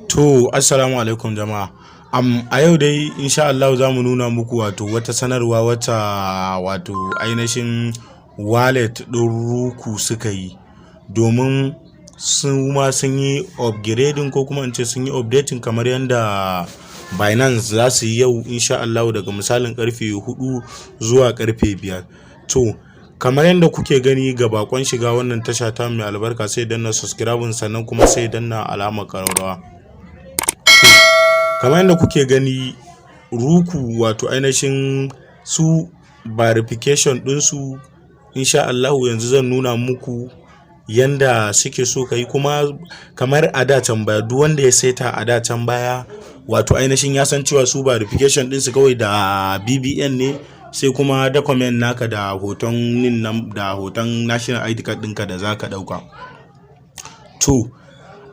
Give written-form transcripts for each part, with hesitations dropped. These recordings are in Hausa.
To, assalamu alaikum jama'a. A yau dai insha Allah za mu nuna muku wata sanarwa wato ainihin wallet ɗin Roppu suka yi domin su ma sun yi upgrading ko kuma in ce sun yi updating kamar yadda Binance za su yi yau insha Allah daga misalin karfe 4 zuwa karfe 5. To, kamar yadda kuke gani ga bakon shiga wannan tasha ta mai albarka sai danna subscribe sannan kuma sai danna alamar ƙararrawa. Kamar yadda kuke gani Roppu wato ainihin su verification ɗinsu insha Allahu yanzu zan nuna muku yanda suke so kai kuma kamar a da can baya duk wanda ya saita a da can baya wato ainihin ya san cewa su verification ɗinsu kawai da BBN ne sai kuma document naka da hoton national ID card ɗinka da zaka ɗauka. To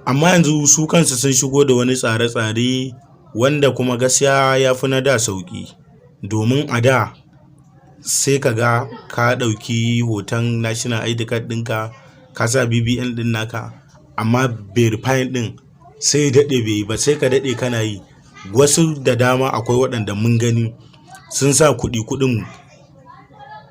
amma yanzu su kansu sun shigo da wani tsare-tsare wanda kuma gaskiya ya fi na da sauƙi, domin a da sai ka ga ka ɗauki hoton national ID card ɗinka ka sa BBN ɗin naka amma verifying ɗin sai daɗe bai yi ba, sai ka daɗe kana yi. Wasu da dama akwai waɗanda mun gani sun sa kuɗin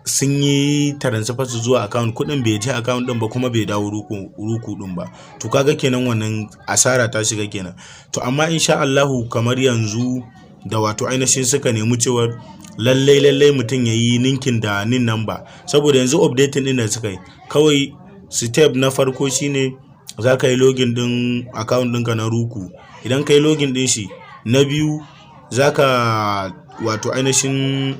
sun yi transfer su zuwa account, kuɗin bai je account ɗin ba kuma bai dawo Roppu ɗin ba. To kaga kenan wannan asara ta shiga kenan. To amma insha Allahu kamar yanzu da wato ainihin suka nemi cewa lallai mutum ya yi ninkin da nin number, saboda yanzu updating ɗin da suka yi kawai step na farko shine za ka yi login ɗin account ɗinka na Roppu. Idan ka yi login ɗin shi, na biyu za ka wato ainihin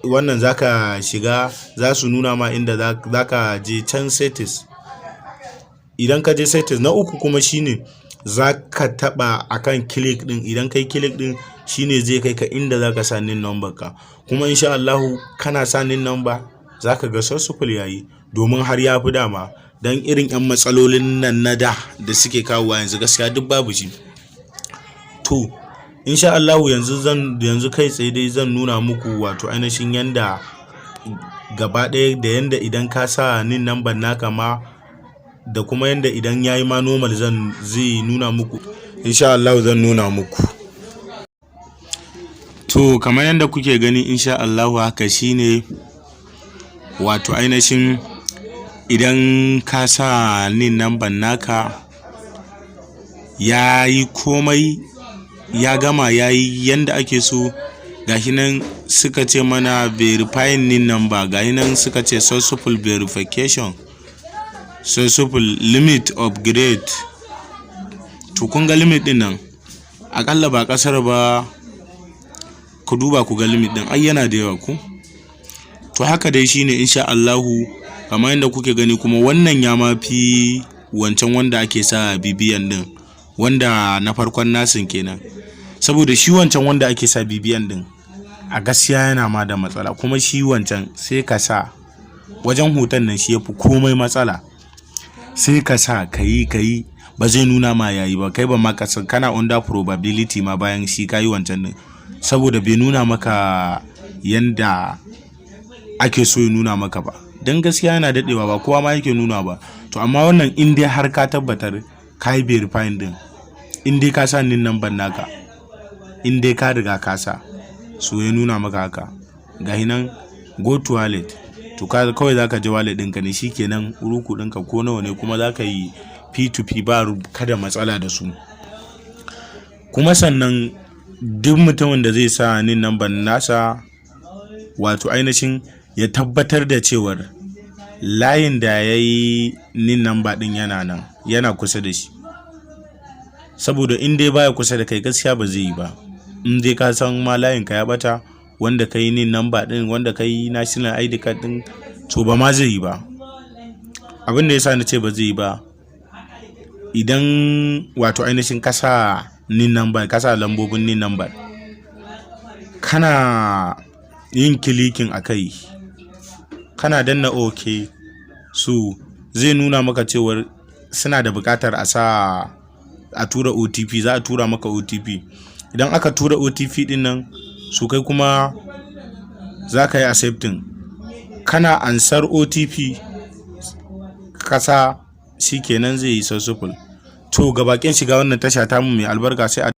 wannan zaka shiga, za su nuna ma inda zaka je can settings. Idan ka je settings na uku kuma shine zaka taba akan click din, idan kai click din shine zai kai ka inda zaka sa nin number ka, kuma insha Allah kana sa nin number zaka ga successful yayi, domin har ya fi dama dan irin yan matsalolin nan na da suke kawo yanzu gaskiya duk babu shi. To insha Allah yanzu kai tsaye dai zan nuna muku wato ainihin yanda gaba ɗaya da yanda idan ka sa nin number naka ma da kuma yanda idan yayi ma normal zai nuna muku, insha Allah zan nuna muku. To kamar yanda kuke gani insha Allah haka shine wato ainihin idan ka sa nin number naka yayi komai ya gama yayi yanda ake so, gashi nan suka ce mana verifying nin number, gashi nan suka ce successful verification, successful limit upgrade. To kun ga limit din nan akalla ba kasar ba, ku duba ku ga limit din ai yana da yawa ku. To haka dai shine insha Allahu kamar yadda kuke gani, kuma wannan ya mafi wancan wanda ake sa bibiyan din, wanda na farkon nasin kenan, saboda shi wancan wanda ake sa bibiyan din a gaskiya yana ma da matsala, kuma shi wancan sai ka sa wajen hoton nan shi yafi komai matsala, sai ka sa kayi ba zai nuna ma yayi ba, kai ba ma ka san kana under probability ma bayan shi kayi wancan din, saboda bai nuna maka yanda ake so ya nuna maka ba, dan gaskiya yana dadewa ba kowa ma yake nuna ba. To amma wannan in dai har ka tabbatar kai verifying din, in dai ka sa nin number naka, in dai ka riga ka sa so ya nuna maka haka, gahi nan go to wallet. To kawai zaka je wallet ɗinka ne, shikenan Roppu ɗinka ko nawa ne kuma zaka yi P2P ba kada matsala da su. Kuma sannan duk mutumin da zai sa nin number nasa wato ainihin ya tabbatar da cewar layin da yayi nin number din yana nan, yana kusa da shi, saboda in dai baya kusa da kai gaskiya ba zai yi ba. In dai ka san ma layin ka ya bata, wanda kai nin number din, wanda kai national ID card din, to ba ma zai yi ba. Abin da yasa nace ba zai yi ba, idan wato ainihin ka sa nin number, ka sa lambobin nin number, kana yin clicking akai, kana danna OK, so zai nuna maka cewar suna da buƙatar a tura OTP, za a tura maka OTP. Idan aka tura OTP din nan, so kai kuma za ka yi accepting, kana ansar OTP kasa shikenan zai yi successful. To ga bakin shiga wannan tasha tamu mai albarka sai a